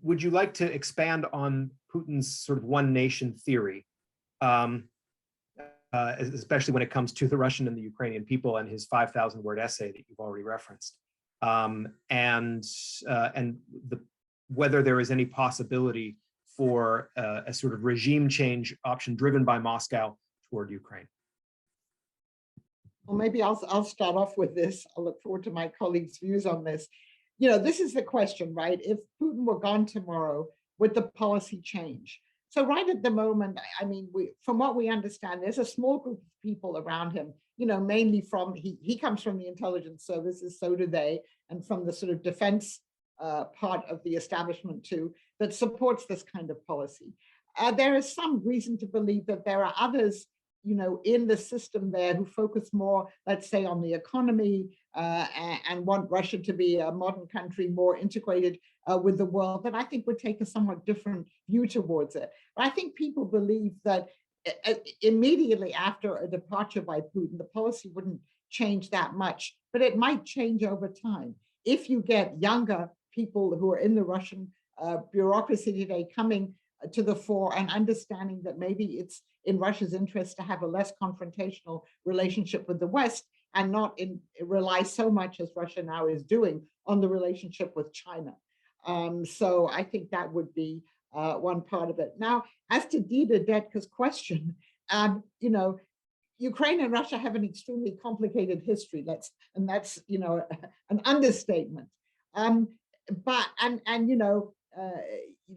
Would you like to expand on Putin's sort of one nation theory, especially when it comes to the Russian and the Ukrainian people and his 5,000 word essay that you've already referenced, and whether there is any possibility for a sort of regime change option driven by Moscow toward Ukraine? Well, maybe I'll start off with this. I look forward to my colleagues' views on this. You know, this is the question, right? If Putin were gone tomorrow, would the policy change? So right at the moment, I mean, from what we understand, there's a small group of people around him, you know, mainly from, he comes from the intelligence services, so do they, and from the sort of defense part of the establishment too, that supports this kind of policy. There is some reason to believe that there are others, you know, in the system there who focus more, let's say, on the economy and want Russia to be a modern country, more integrated with the world, that I think would take a somewhat different view towards it. But I think people believe that immediately after a departure by Putin, the policy wouldn't change that much, but it might change over time. If you get younger people who are in the Russian bureaucracy today coming to the fore and understanding that maybe it's in Russia's interest to have a less confrontational relationship with the West and not rely so much, as Russia now is doing, on the relationship with China. So I think that would be one part of it. Now, as to Dieter Detke's question, you know, Ukraine and Russia have an extremely complicated history. And that's, you know, an understatement. But you know,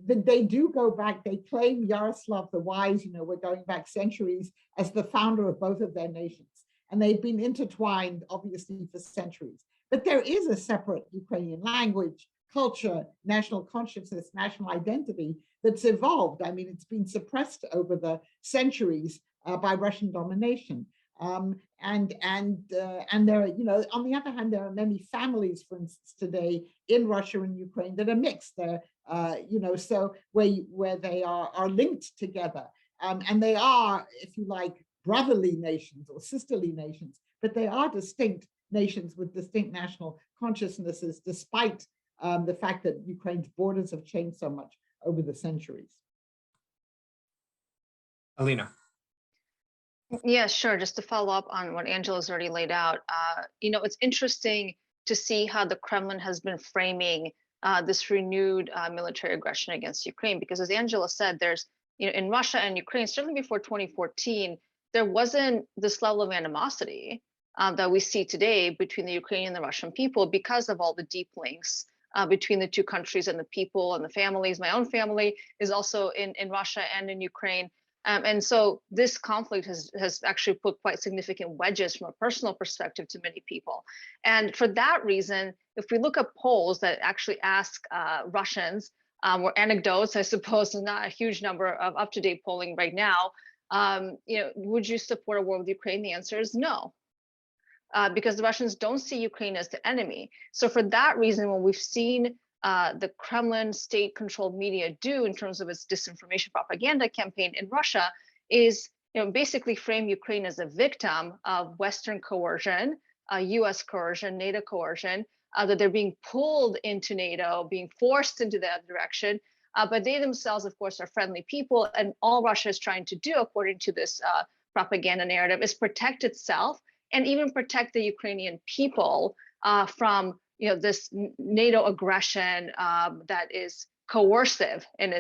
they do go back. They claim Yaroslav the Wise, you know, we're going back centuries, as the founder of both of their nations. And they've been intertwined, obviously, for centuries. But there is a separate Ukrainian language, culture, national consciousness, national identity that's evolved. I mean, it's been suppressed over the centuries by Russian domination. And there are, you know, on the other hand, there are many families, for instance, today in Russia and Ukraine that are mixed. They're, you know, so where they are linked together, and they are, if you like, brotherly nations or sisterly nations, but they are distinct nations with distinct national consciousnesses, despite the fact that Ukraine's borders have changed so much over the centuries. Alina. Yeah, sure. Just to follow up on what Angela's already laid out, you know, it's interesting to see how the Kremlin has been framing this renewed military aggression against Ukraine, because as Angela said, there's, you know, in Russia and Ukraine, certainly before 2014, there wasn't this level of animosity that we see today between the Ukrainian and the Russian people because of all the deep links between the two countries and the people and the families. My own family is also in Russia and in Ukraine. And so this conflict has actually put quite significant wedges from a personal perspective to many people. And for that reason, if we look at polls that actually ask Russians, or anecdotes, I suppose, and not a huge number of up-to-date polling right now, you know, would you support a war with Ukraine? The answer is no. Because the Russians don't see Ukraine as the enemy. So for that reason, when we've seen the Kremlin state-controlled media do in terms of its disinformation propaganda campaign in Russia is, you know, basically frame Ukraine as a victim of Western coercion, US coercion, NATO coercion, that they're being pulled into NATO, being forced into that direction. But they themselves, of course, are friendly people. And all Russia is trying to do, according to this propaganda narrative, is protect itself and even protect the Ukrainian people from, you know, this NATO aggression that is coercive in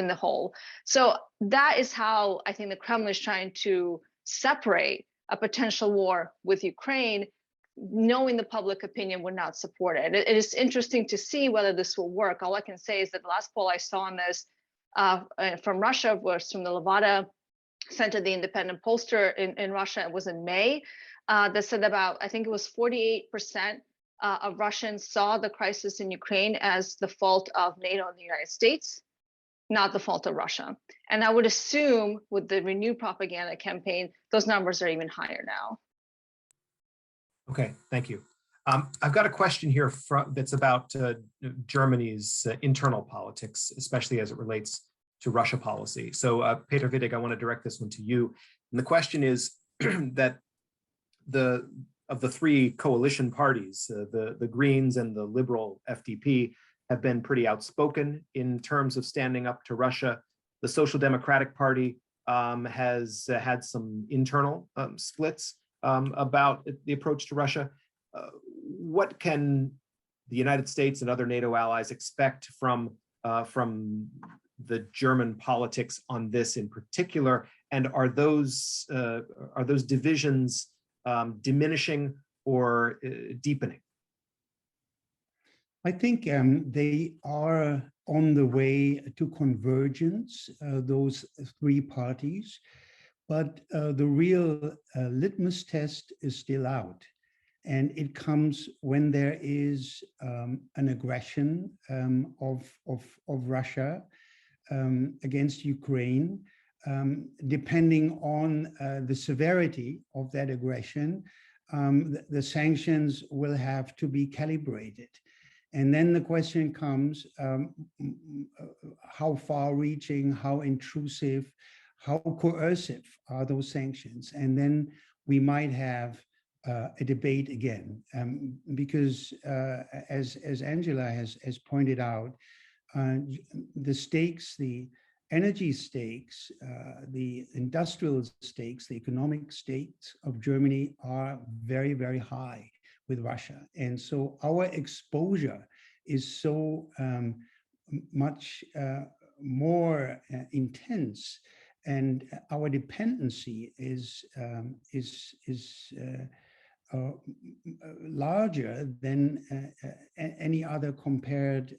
the whole. So that is how I think the Kremlin is trying to separate a potential war with Ukraine, knowing the public opinion would not support it. It is interesting to see whether this will work. All I can say is that the last poll I saw on this from Russia was from the Levada Center, the independent pollster in Russia. It was in May. that said about, I think it was 48% of Russians saw the crisis in Ukraine as the fault of NATO and the United States, not the fault of Russia. And I would assume with the renewed propaganda campaign, those numbers are even higher now. Okay, thank you. I've got a question here that's about Germany's internal politics, especially as it relates to Russia policy. So Peter Wittig, I want to direct this one to you. And the question is that of the three coalition parties, the Greens and the Liberal FDP have been pretty outspoken in terms of standing up to Russia. The Social Democratic Party has had some internal splits about the approach to Russia. What can the United States and other NATO allies expect from the German politics on this in particular? And are those divisions diminishing or deepening? I think they are on the way to convergence, those three parties, but the real litmus test is still out. And it comes when there is an aggression of Russia against Ukraine. Depending on the severity of that aggression, the sanctions will have to be calibrated. And then the question comes, how far-reaching, how intrusive, how coercive are those sanctions? And then we might have a debate again, because as Angela has pointed out, the stakes, the energy stakes, the industrial stakes, the economic stakes of Germany are very, very high with Russia. And so our exposure is so much more intense, and our dependency is larger than any other compared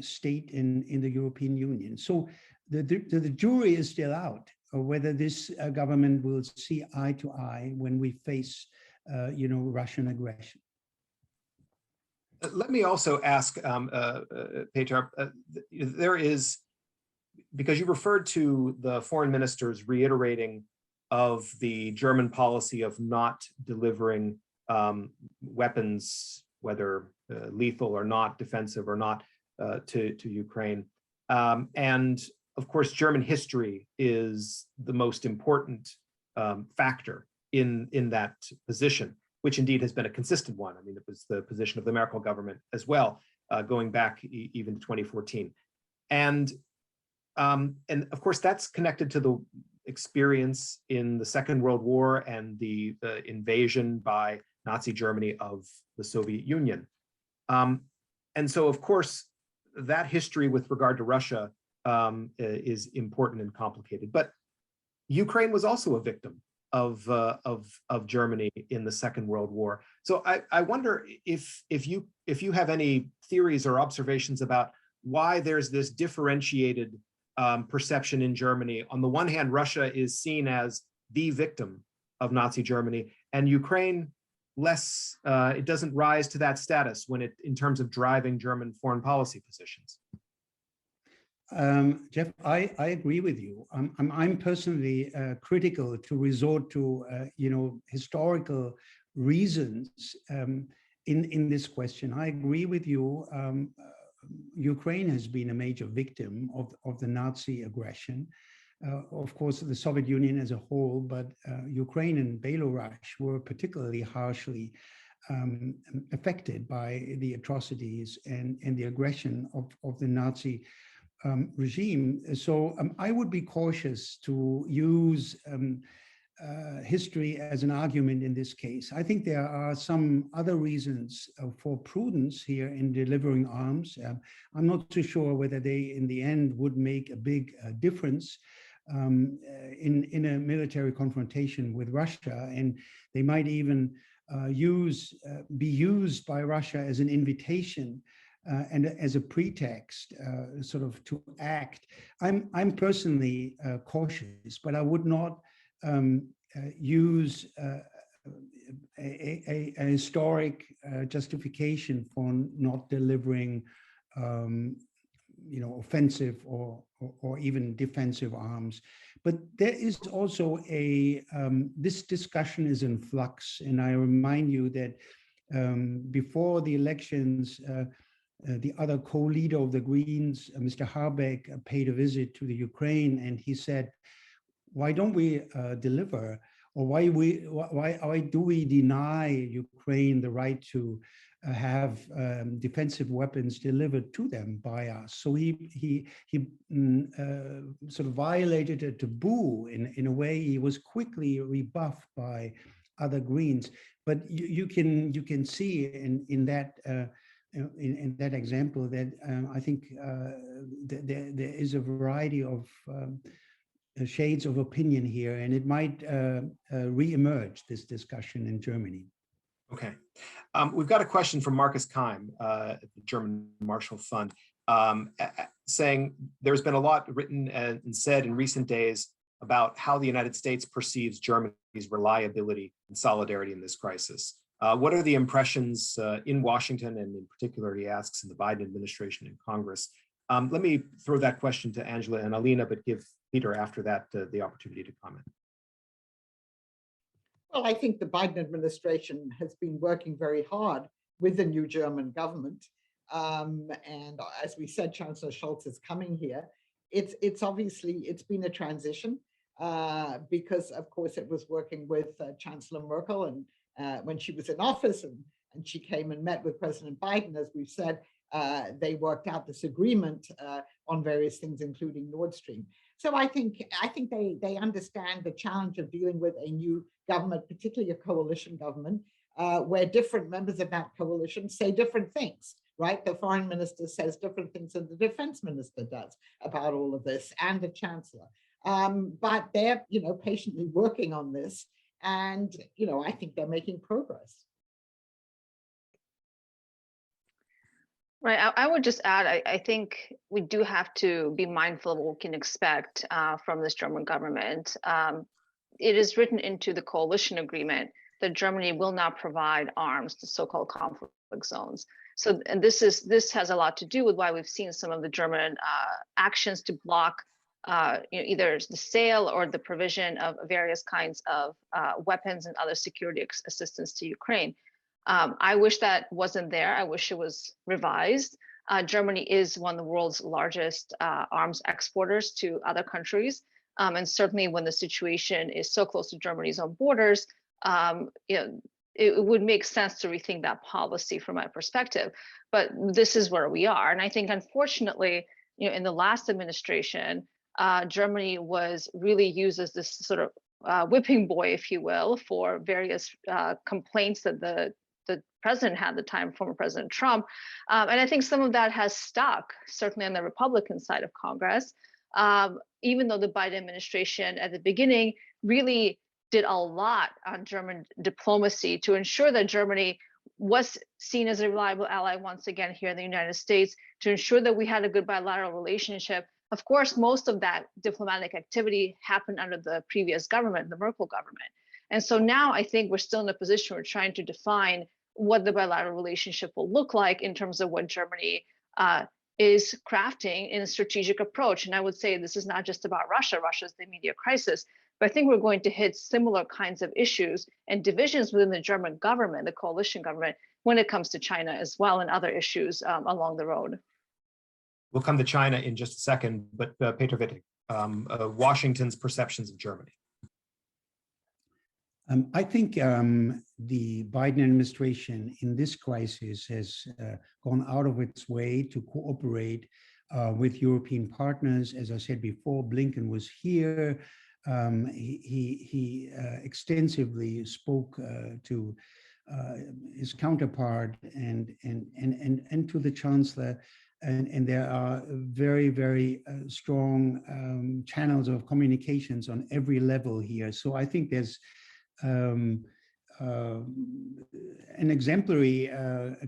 state in the European Union. So the jury is still out of whether this government will see eye to eye when we face Russian aggression. Let me also ask, Peter, there is, because you referred to the foreign ministers reiterating of the German policy of not delivering weapons, whether lethal or not, defensive or not, to Ukraine. And of course, German history is the most important factor in that position, which indeed has been a consistent one. I mean, it was the position of the Merkel government as well, going back even to 2014. And of course, that's connected to the experience in the Second World War and the invasion by Nazi Germany of the Soviet Union. And so, of course, that history with regard to Russia is important and complicated. But Ukraine was also a victim of Germany in the Second World War. So I wonder if you have any theories or observations about why there's this differentiated perception in Germany. On the one hand, Russia is seen as the victim of Nazi Germany, and Ukraine less. It doesn't rise to that status when in terms of driving German foreign policy positions. Jeff, I agree with you. I'm personally critical to resort to historical reasons in this question. I agree with you. Ukraine has been a major victim of the Nazi aggression. Of course, the Soviet Union as a whole, but Ukraine and Belarus were particularly harshly affected by the atrocities and the aggression of the Nazi regime. So I would be cautious to use history as an argument in this case. I think there are some other reasons for prudence here in delivering arms. I'm not too sure whether they, in the end, would make a big difference in a military confrontation with Russia, and they might even be used by Russia as an invitation and as a pretext, sort of to act. I'm personally cautious, but I would not use a historic justification for not delivering, offensive or even defensive arms. But there is also this discussion is in flux, and I remind you that before the elections, the other co-leader of the Greens, Mr. Habeck, paid a visit to the Ukraine, and he said, "Why don't we deliver, or why do we deny Ukraine the right to have defensive weapons delivered to them by us?" So he sort of violated a taboo in a way. He was quickly rebuffed by other Greens, but you can see in that. In that example, that I think there is a variety of shades of opinion here, and it might re-emerge, this discussion in Germany. Okay. We've got a question from Marcus Keim at the German Marshall Fund, saying there's been a lot written and said in recent days about how the United States perceives Germany's reliability and solidarity in this crisis. What are the impressions in Washington, and in particular, he asks, in the Biden administration and Congress? Let me throw that question to Angela and Alina, but give Peter after that the opportunity to comment. Well, I think the Biden administration has been working very hard with the new German government. And as we said, Chancellor Scholz is coming here. It's been a transition because, of course, it was working with Chancellor Merkel, and when she was in office, and she came and met with President Biden, as we've said, they worked out this agreement on various things, including Nord Stream. So I think they understand the challenge of dealing with a new government, particularly a coalition government, where different members of that coalition say different things, right? The foreign minister says different things than the defense minister does about all of this, and the chancellor. But they're, patiently working on this. And, I think they're making progress. Right. I would just add, I think we do have to be mindful of what we can expect from this German government. It is written into the coalition agreement that Germany will not provide arms to so-called conflict zones. So, and this has a lot to do with why we've seen some of the German actions to block either the sale or the provision of various kinds of weapons and other security assistance to Ukraine. I wish that wasn't there. I wish it was revised. Germany is one of the world's largest arms exporters to other countries. And certainly when the situation is so close to Germany's own borders, it would make sense to rethink that policy from my perspective. But this is where we are. And I think, unfortunately, in the last administration, Germany was really used as this sort of whipping boy, if you will, for various complaints that the president had at the time, former President Trump. And I think some of that has stuck, certainly on the Republican side of Congress, even though the Biden administration at the beginning really did a lot on German diplomacy to ensure that Germany was seen as a reliable ally once again here in the United States, to ensure that we had a good bilateral relationship. Of course, most of that diplomatic activity happened under the previous government, the Merkel government. And so now I think we're still in a position where we're trying to define what the bilateral relationship will look like in terms of what Germany is crafting in a strategic approach. And I would say this is not just about Russia. Russia's the immediate crisis. But I think we're going to hit similar kinds of issues and divisions within the German government, the coalition government, when it comes to China as well, and other issues along the road. We'll come to China in just a second, but Peter Wittig, Washington's perceptions of Germany. I think the Biden administration in this crisis has gone out of its way to cooperate with European partners. As I said before, Blinken was here. He extensively spoke to his counterpart and to the chancellor, and there are very, very strong channels of communications on every level here. So I think there's an exemplary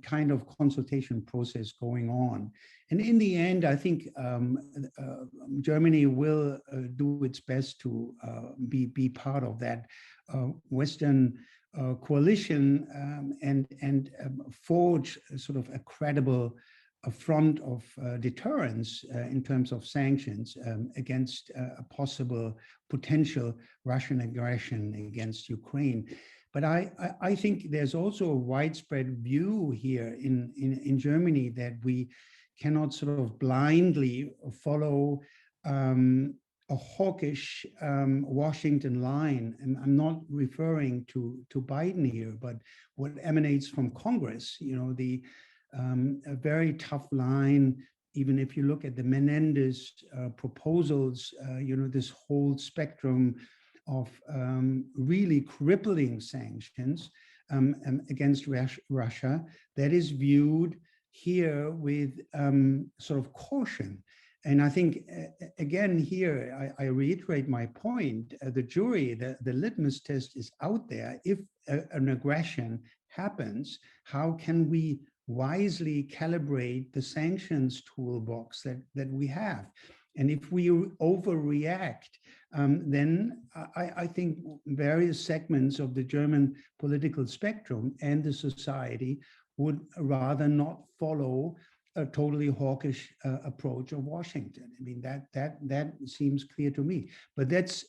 kind of consultation process going on. And in the end, I think Germany will do its best to be part of that Western coalition and forge sort of a credible front of deterrence in terms of sanctions against a possible potential Russian aggression against Ukraine. But I think there's also a widespread view here in Germany that we cannot sort of blindly follow a hawkish Washington line. And I'm not referring to Biden here, but what emanates from Congress, a very tough line. Even if you look at the Menendez proposals, this whole spectrum of really crippling sanctions against Russia, that is viewed here with sort of caution. And I think, again, here, I reiterate my point, the jury, the litmus test is out there. If an aggression happens, how can we wisely calibrate the sanctions toolbox that we have? And if we overreact, then I think various segments of the German political spectrum and the society would rather not follow a totally hawkish approach of Washington. I mean, that seems clear to me. But that's,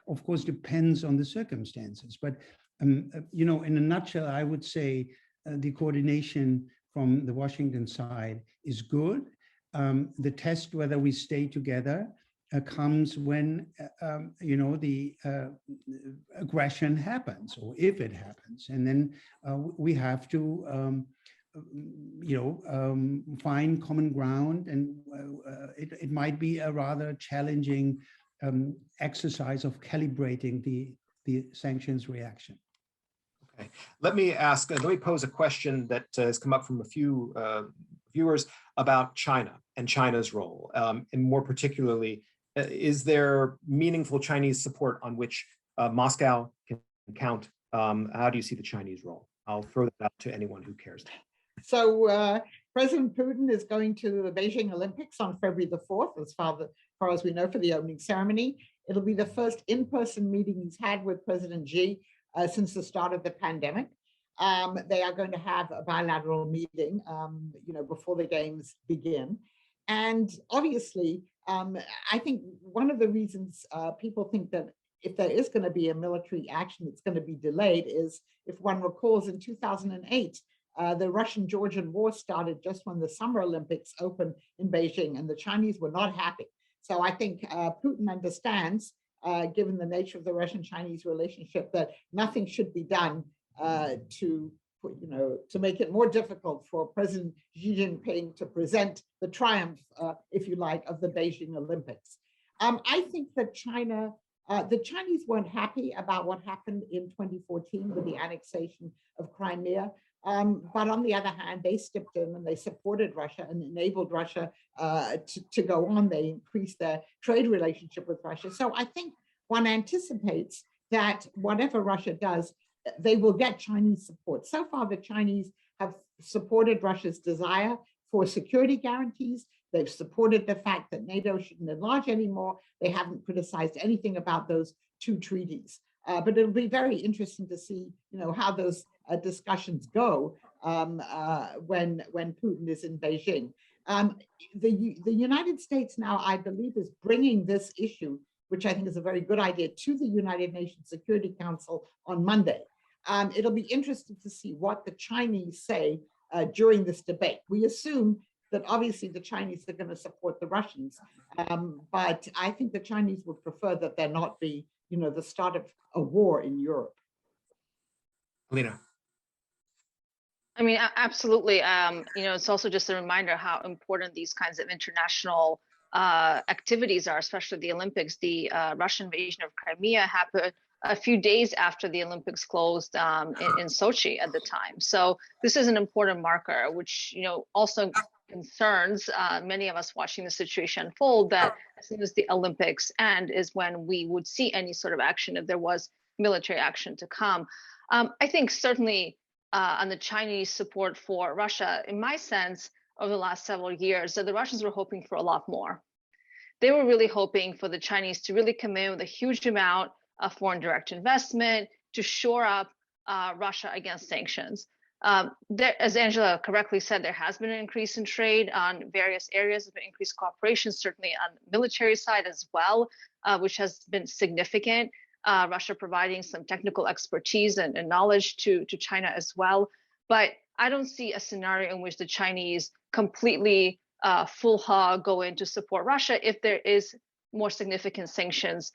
of course, depends on the circumstances. But, in a nutshell, I would say the coordination from the Washington side is good. The test whether we stay together comes when the aggression happens, or if it happens, and then we have to find common ground, and it might be a rather challenging exercise of calibrating the sanctions reaction. Okay, let me pose a question that has come up from a few viewers about China and China's role, and more particularly, is there meaningful Chinese support on which Moscow can count? How do you see the Chinese role? I'll throw that out to anyone who cares. So President Putin is going to the Beijing Olympics on February the 4th, as far as we know, for the opening ceremony. It'll be the first in-person meeting he's had with President Xi since the start of the pandemic. They are going to have a bilateral meeting, before the games begin. And obviously, I think one of the reasons people think that if there is going to be a military action, it's going to be delayed is, if one recalls, in 2008, the Russian-Georgian war started just when the Summer Olympics opened in Beijing, and the Chinese were not happy. So I think Putin understands, given the nature of the Russian-Chinese relationship, that nothing should be done to make it more difficult for President Xi Jinping to present the triumph, if you like, of the Beijing Olympics. I think that the Chinese weren't happy about what happened in 2014 with the annexation of Crimea. But on the other hand, they stepped in and they supported Russia and enabled Russia to go on. They increased their trade relationship with Russia. So I think one anticipates that whatever Russia does, they will get Chinese support. So far, the Chinese have supported Russia's desire for security guarantees. They've supported the fact that NATO shouldn't enlarge anymore. They haven't criticized anything about those two treaties. But it'll be very interesting to see, how those discussions go when Putin is in Beijing. The United States now, I believe, is bringing this issue, which I think is a very good idea, to the United Nations Security Council on Monday. It'll be interesting to see what the Chinese say during this debate. We assume that obviously the Chinese are going to support the Russians, but I think the Chinese would prefer that there not be, the start of a war in Europe. Alina. I mean, absolutely. It's also just a reminder how important these kinds of international activities are, especially the Olympics. The Russian invasion of Crimea happened a few days after the Olympics closed in Sochi at the time. So this is an important marker, which also concerns many of us watching the situation unfold, that as soon as the Olympics end is when we would see any sort of action if there was military action to come. I think certainly on the Chinese support for Russia, in my sense, over the last several years, that the Russians were hoping for a lot more. They were really hoping for the Chinese to really come in with a huge amount of foreign direct investment to shore up Russia against sanctions. As Angela correctly said, there has been an increase in trade on various areas, of increased cooperation, certainly on the military side as well, which has been significant. Russia providing some technical expertise and knowledge to China as well. But I don't see a scenario in which the Chinese completely full hog go in to support Russia if there is more significant sanctions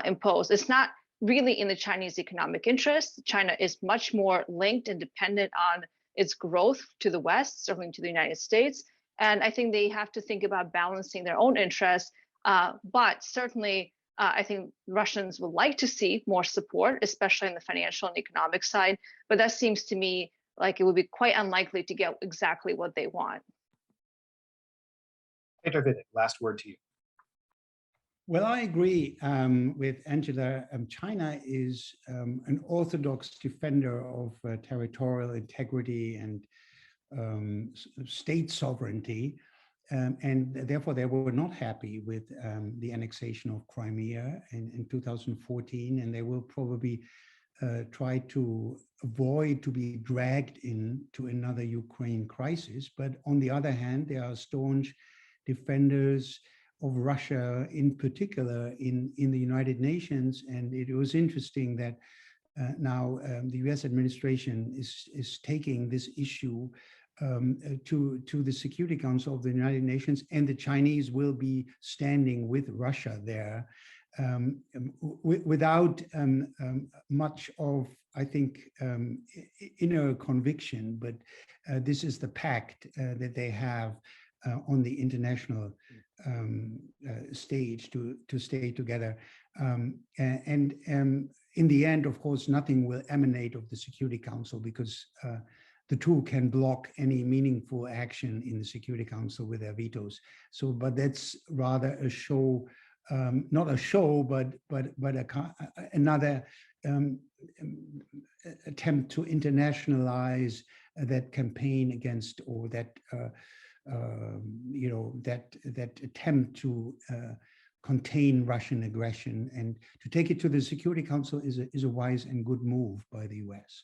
imposed. It's not really in the Chinese economic interest. China is much more linked and dependent on its growth to the West, certainly to the United States. And I think they have to think about balancing their own interests. But certainly, I think Russians would like to see more support, especially on the financial and economic side. But that seems to me like it would be quite unlikely to get exactly what they want. Peter Wittig, last word to you. Well, I agree with Angela. China is an orthodox defender of territorial integrity and state sovereignty. And therefore, they were not happy with the annexation of Crimea in 2014. And they will probably try to avoid to be dragged into another Ukraine crisis. But on the other hand, they are staunch defenders of Russia, in particular in the United Nations. And it was interesting that now the US administration is taking this issue to the Security Council of the United Nations, and the Chinese will be standing with Russia there without much of, I think, inner conviction, but this is the pact that they have on the international stage to stay together. And in the end, of course, nothing will emanate of the Security Council because the two can block any meaningful action in the Security Council with their vetoes. So, but that's rather a show, not a show, but another attempt to internationalize that campaign against, or that that attempt to contain Russian aggression, and to take it to the Security Council is a wise and good move by the US.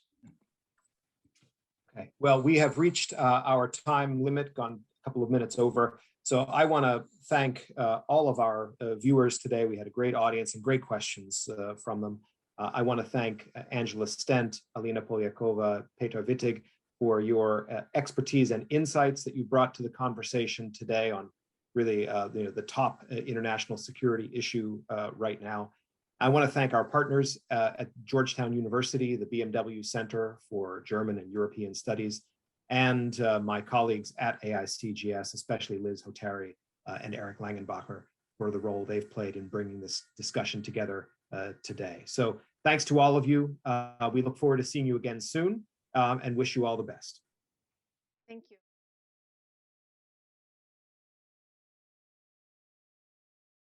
Okay, well, we have reached our time limit, gone a couple of minutes over. So I want to thank all of our viewers today. We had a great audience and great questions from them. I want to thank Angela Stent, Alina Polyakova, Peter Wittig for your expertise and insights that you brought to the conversation today on really the top international security issue right now. I want to thank our partners at Georgetown University, the BMW Center for German and European Studies, and my colleagues at AICGS, especially Liz Hotari and Eric Langenbacher, for the role they've played in bringing this discussion together today. So thanks to all of you. We look forward to seeing you again soon and wish you all the best. Thank you.